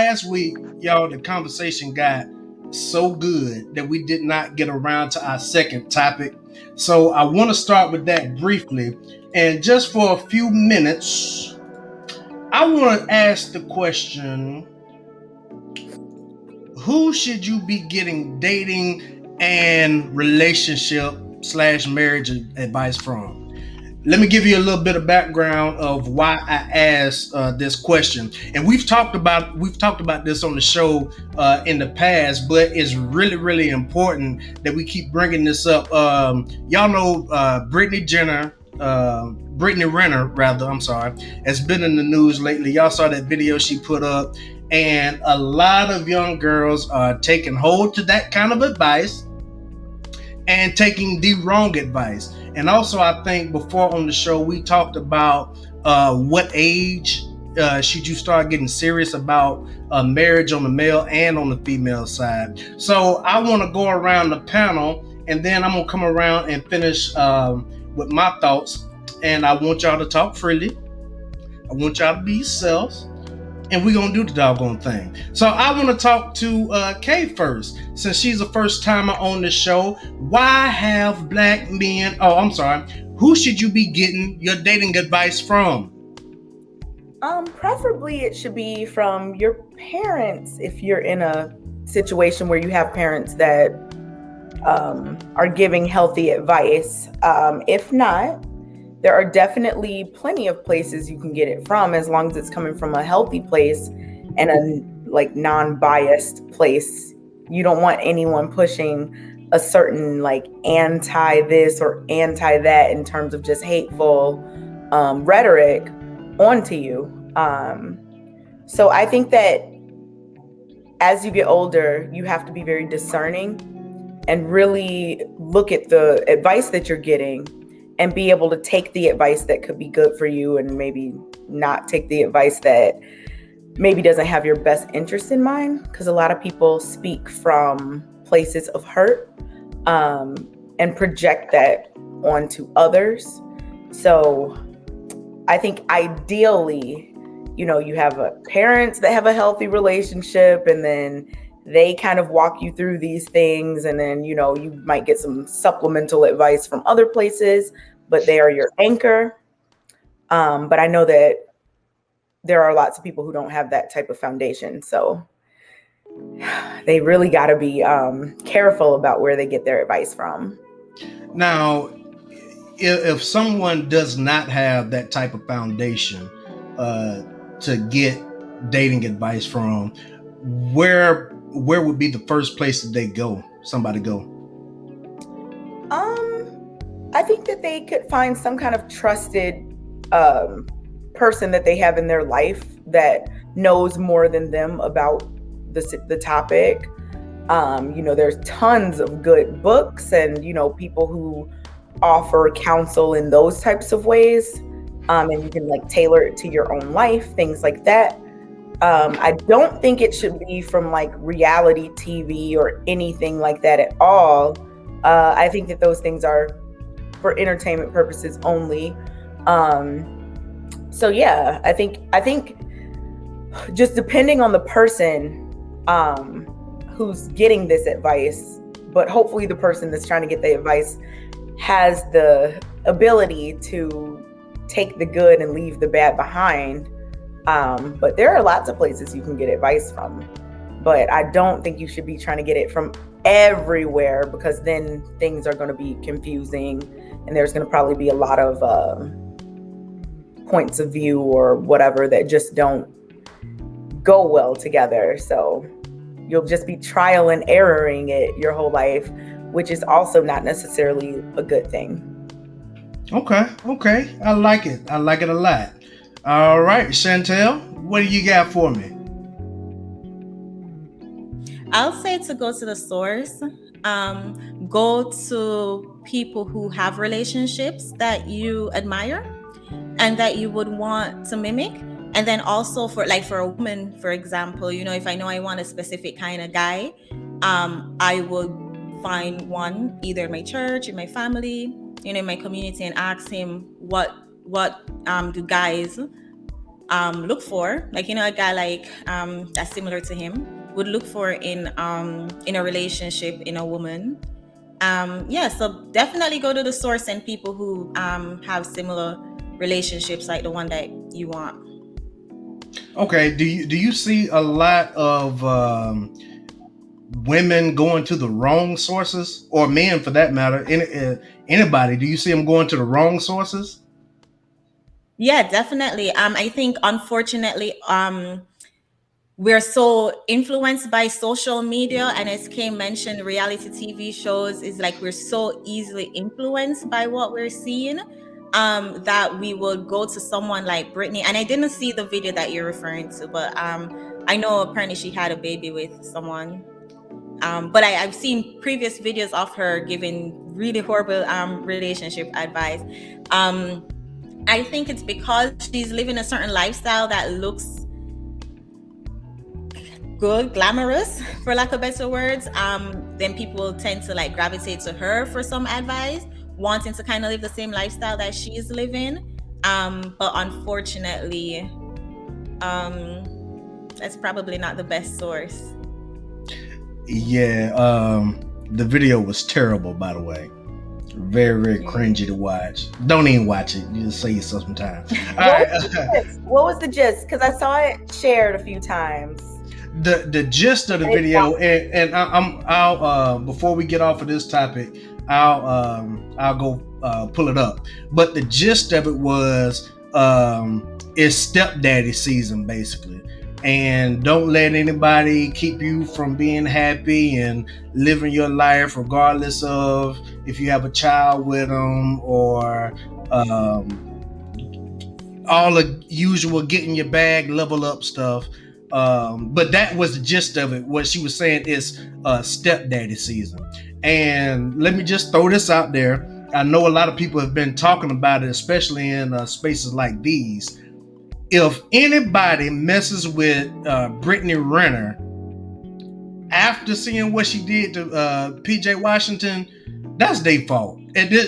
last week, y'all, the conversation got so good that we did not get around to our second topic. So I want to start with that briefly. And just for a few minutes, I want to ask the question, who should you be getting dating and relationship slash marriage advice from? Let me give you a little bit of background of why I asked this question. And we've talked about this on the show in the past, but it's really important that we keep bringing this up. Y'all know Brittany Renner, rather. I'm sorry, has been in the news lately. Y'all saw that video she put up, and a lot of young girls are taking hold to that kind of advice and taking the wrong advice. And also, I think before on the show, we talked about what age should you start getting serious about marriage on the male and on the female side. So I want to go around the panel, and then I'm going to come around and finish with my thoughts. And I want y'all to talk freely. I want y'all to be yourselves, and we're gonna do the doggone thing. So I want to talk to Kay first, since she's a first timer on the show. Why have black men? Oh, I'm sorry. Who should you be getting your dating advice from? Preferably it should be from your parents if you're in a situation where you have parents that are giving healthy advice. If not, there are definitely plenty of places you can get it from, as long as it's coming from a healthy place and a like non-biased place. You don't want anyone pushing a certain like anti this or anti that in terms of just hateful rhetoric onto you. So I think that as you get older, you have to be very discerning and really look at the advice that you're getting and be able to take the advice that could be good for you and maybe not take the advice that maybe doesn't have your best interest in mind. Because a lot of people speak from places of hurt and project that onto others. So I think ideally, you have parents that have a healthy relationship, and then they kind of walk you through these things, and then you might get some supplemental advice from other places, but they are your anchor. But I know that there are lots of people who don't have that type of foundation, so they really got to be careful about where they get their advice from. Now, if someone does not have that type of foundation to get dating advice from, where would be the first place that somebody go? I think that they could find some kind of trusted person that they have in their life that knows more than them about the topic. There's tons of good books and people who offer counsel in those types of ways, and you can like tailor it to your own life, things like that. I don't think it should be from like reality TV or anything like that at all. I think that those things are for entertainment purposes only. So yeah, I think just depending on the person who's getting this advice, but hopefully the person that's trying to get the advice has the ability to take the good and leave the bad behind. But there are lots of places you can get advice from, but I don't think you should be trying to get it from everywhere, because then things are going to be confusing and there's going to probably be a lot of points of view or whatever that just don't go well together. So you'll just be trial and erroring it your whole life, which is also not necessarily a good thing. Okay. I like it a lot. All right, Chantel, what do you got for me? I'll say to go to the source. Go to people who have relationships that you admire and that you would want to mimic. And then also for a woman, for example, if I know I want a specific kind of guy, I would find one either in my church, in my family, in my community, and ask him what do guys look for, like, a guy like that's similar to him would look for in a relationship, in a woman. So definitely go to the source and people who have similar relationships like the one that you want. Okay, do you see a lot of women going to the wrong sources, or men for that matter? Anybody? Do you see them going to the wrong sources? Yeah, definitely. I think, unfortunately, we're so influenced by social media, and as Kay mentioned, reality TV shows is like we're so easily influenced by what we're seeing, that we will go to someone like Britney. And I didn't see the video that you're referring to, but I know apparently she had a baby with someone. But I've seen previous videos of her giving really horrible relationship advice. I think it's because she's living a certain lifestyle that looks good, glamorous, for lack of better words. Then people tend to like gravitate to her for some advice, wanting to kind of live the same lifestyle that she's living. But unfortunately, that's probably not the best source. Yeah, the video was terrible, by the way. Very, very cringy to watch. Don't even watch it. You just save yourself some time. What was the gist? Because I saw it shared a few times. The gist of the video, and I'll before we get off of this topic, I'll go pull it up. But the gist of it was it's stepdaddy season, basically. And don't let anybody keep you from being happy and living your life, regardless of if you have a child with them or all the usual getting your bag, level up stuff. But that was the gist of it. What she was saying is stepdaddy season. And let me just throw this out there. I know a lot of people have been talking about it, especially in spaces like these. If anybody messes with Brittany Renner after seeing what she did to PJ Washington, that's their fault.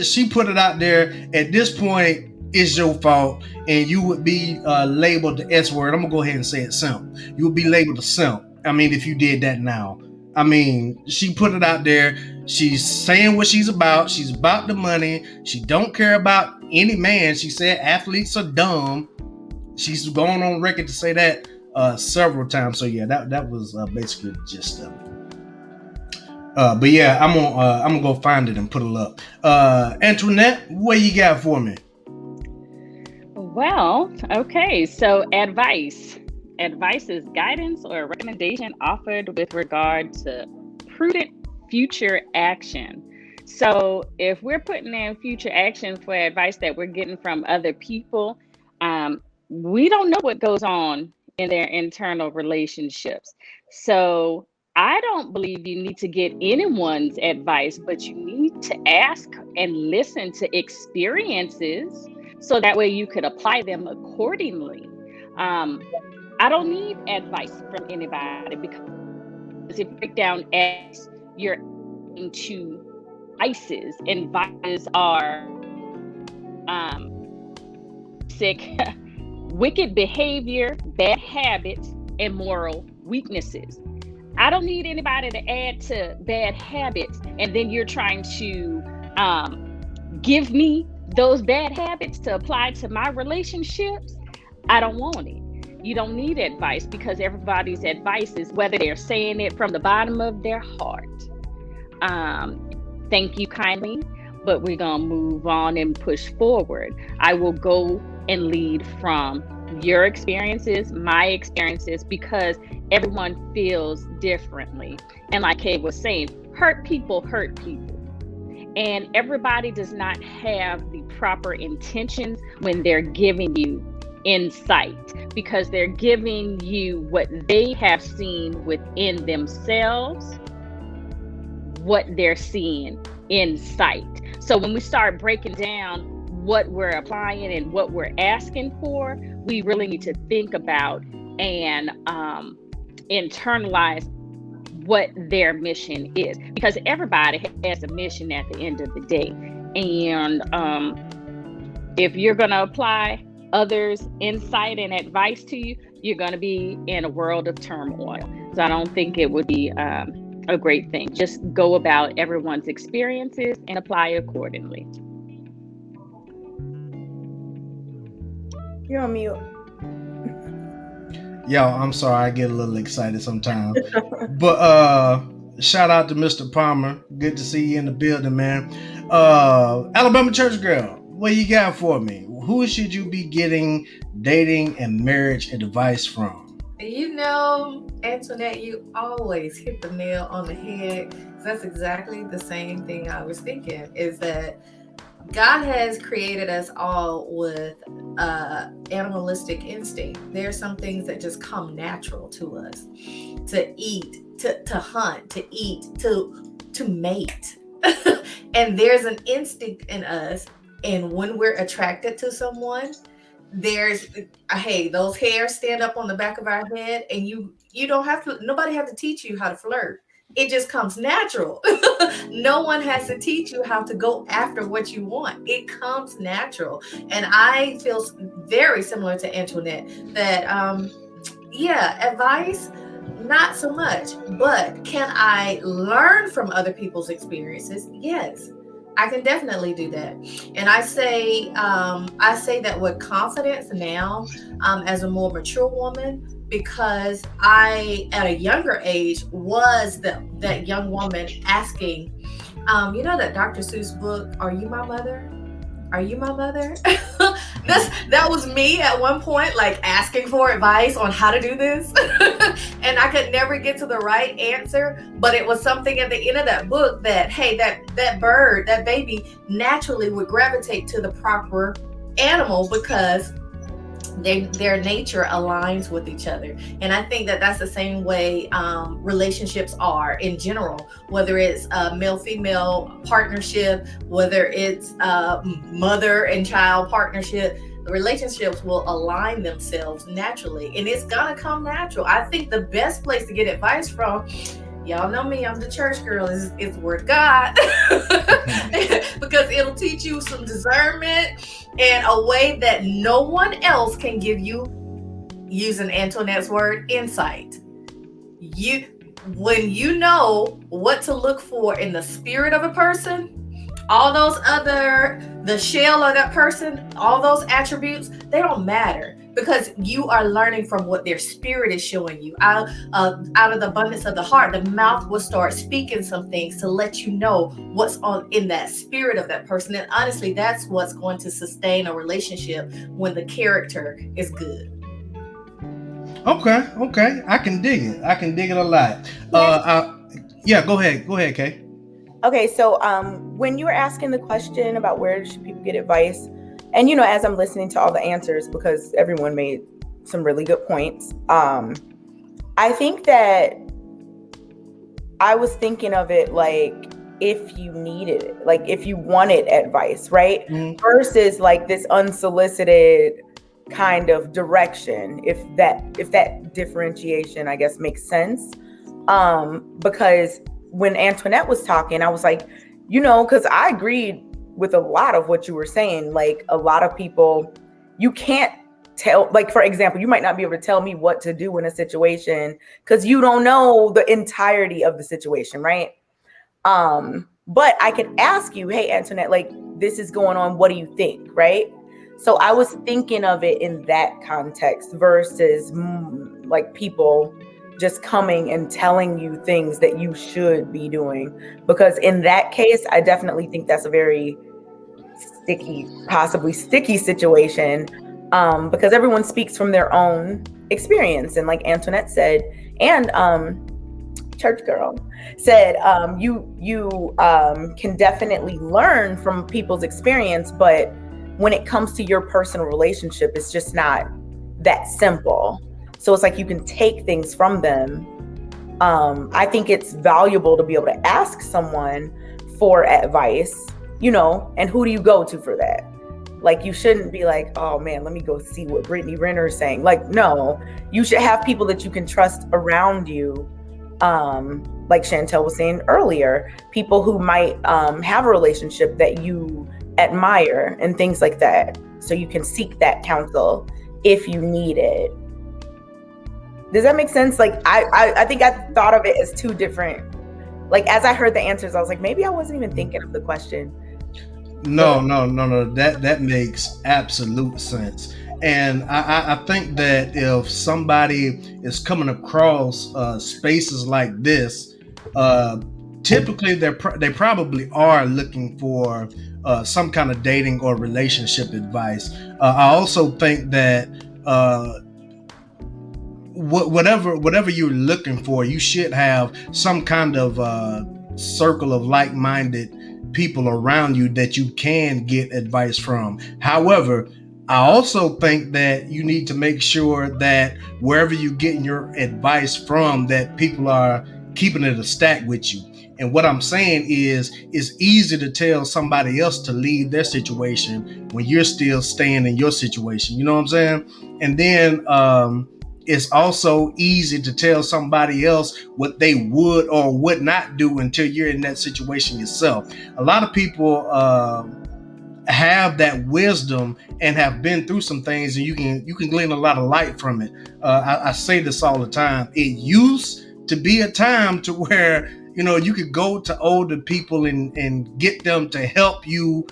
She put it out there. At this point, it's your fault, and you would be labeled the S word. I'm gonna go ahead and say it, simp. You would be labeled a simp. I mean, if you did that now. I mean, she put it out there. She's saying what she's about. She's about the money. She don't care about any man. She said athletes are dumb. She's going on record to say that several times. So yeah, that was basically the gist of it. But yeah, I'm gonna go find it and put it up. Antoinette, what you got for me? Well, okay. So advice is guidance or recommendation offered with regard to prudent future action. So if we're putting in future action for advice that we're getting from other people, we don't know what goes on in their internal relationships. So I don't believe you need to get anyone's advice, but you need to ask and listen to experiences so that way you could apply them accordingly. I don't need advice from anybody, because if you break down as you're into vices, and vices are sick. Wicked behavior, bad habits, and moral weaknesses. I don't need anybody to add to bad habits, and then you're trying to give me those bad habits to apply to my relationships. I don't want it. You don't need advice, because everybody's advice is whether they're saying it from the bottom of their heart. Thank you kindly, but we're going to move on and push forward. I will go and lead from your experiences, my experiences, because everyone feels differently. And like Kay was saying, hurt people. And everybody does not have the proper intentions when they're giving you insight, because they're giving you what they have seen within themselves, what they're seeing in sight. So when we start breaking down what we're applying and what we're asking for, we really need to think about and internalize what their mission is, because everybody has a mission at the end of the day. And if you're going to apply others' insight and advice to you, you're going to be in a world of turmoil. So I don't think it would be a great thing. Just go about everyone's experiences and apply accordingly. You're on mute. Yo, I'm sorry, I get a little excited sometimes. But shout out to Mr. Palmer. Good to see you in the building, man. Alabama Church Girl, what you got for me? Who should you be getting dating and marriage advice from? You know, Antoinette, you always hit the nail on the head. That's exactly the same thing I was thinking, is that God has created us all with animalistic instinct. There are some things that just come natural to us. To eat, to hunt, to eat, to mate. And there's an instinct in us. And when we're attracted to someone, there's, hey, those hairs stand up on the back of our head, and you don't have to, nobody have to teach you how to flirt. It just comes natural. No one has to teach you how to go after what you want. It comes natural. And I feel very similar to Antoinette that, advice, not so much. But can I learn from other people's experiences? Yes. I can definitely do that. And I say that with confidence now, as a more mature woman, because I, at a younger age, was that young woman asking, you know that Dr. Seuss book, Are You My Mother? Are you my mother? That was me at one point, like asking for advice on how to do this. And I could never get to the right answer, but it was something at the end of that book that, hey, that bird, that baby naturally would gravitate to the proper animal because their nature aligns with each other. And I think that that's the same way relationships are in general, whether it's a male-female partnership, whether it's mother and child partnership. The relationships will align themselves naturally, and it's gonna come natural. I think the best place to get advice from, y'all know me, I'm the church girl, is the word of God. Because it'll teach you some discernment in a way that no one else can give you, using Antoinette's word, insight. When you know what to look for in the spirit of a person, all those other, the shell of that person, all those attributes, they don't matter, because you are learning from what their spirit is showing you. Out of the abundance of the heart, the mouth will start speaking some things to let you know what's on in that spirit of that person. And honestly, that's what's going to sustain a relationship when the character is good. Okay. I can dig it. I can dig it a lot. Go ahead, Kay. Okay, so when you were asking the question about where should people get advice, and as I'm listening to all the answers, because everyone made some really good points, I think that I was thinking of it like if you needed it, like if you wanted advice, right? Mm-hmm. Versus like this unsolicited kind of direction, if that differentiation, I guess, makes sense. Because when Antoinette was talking, I was like, because I agreed with a lot of what you were saying. Like, a lot of people, you can't tell, like, for example, you might not be able to tell me what to do in a situation because you don't know the entirety of the situation, right? But I could ask you, hey, Antoinette, like, this is going on, what do you think, right? So I was thinking of it in that context versus like people just coming and telling you things that you should be doing. Because in that case, I definitely think that's a very possibly sticky situation, because everyone speaks from their own experience. And like Antoinette said, and Church Girl said, you can definitely learn from people's experience, but when it comes to your personal relationship, it's just not that simple. So it's like you can take things from them. I think it's valuable to be able to ask someone for advice, and who do you go to for that? Like, you shouldn't be like, oh man, let me go see what Brittany Renner is saying. Like, no, you should have people that you can trust around you. Like Chantel was saying earlier, people who might have a relationship that you admire and things like that. So you can seek that counsel if you need it. Does that make sense? Like I think I thought of it as two different, like as I heard the answers, I was like, maybe I wasn't even thinking of the question. No. That makes absolute sense. And I think that if somebody is coming across spaces like this, typically they probably are looking for some kind of dating or relationship advice. I also think that whatever you're looking for, you should have some kind of circle of like-minded people around you that you can get advice from. However, I also think that you need to make sure that wherever you're getting your advice from, that people are keeping it a stack with you. And what I'm saying is, it's easy to tell somebody else to leave their situation when you're still staying in your situation. You know what I'm saying? And then it's also easy to tell somebody else what they would or would not do until you're in that situation yourself. A lot of people have that wisdom and have been through some things, and you can glean a lot of light from it. I say this all the time. It used to be a time to where you could go to older people and get them to help you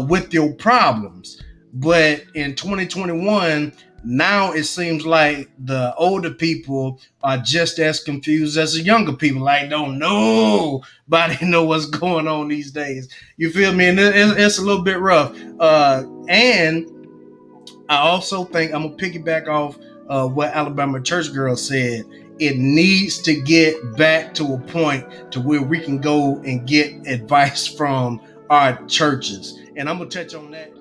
with your problems. But in 2021, now it seems like the older people are just as confused as the younger people. Like, don't nobody know what's going on these days. You feel me? And it's a little bit rough. And I also think I'm gonna piggyback off what Alabama Church Girl said. It needs to get back to a point to where we can go and get advice from our churches. And I'm gonna touch on that.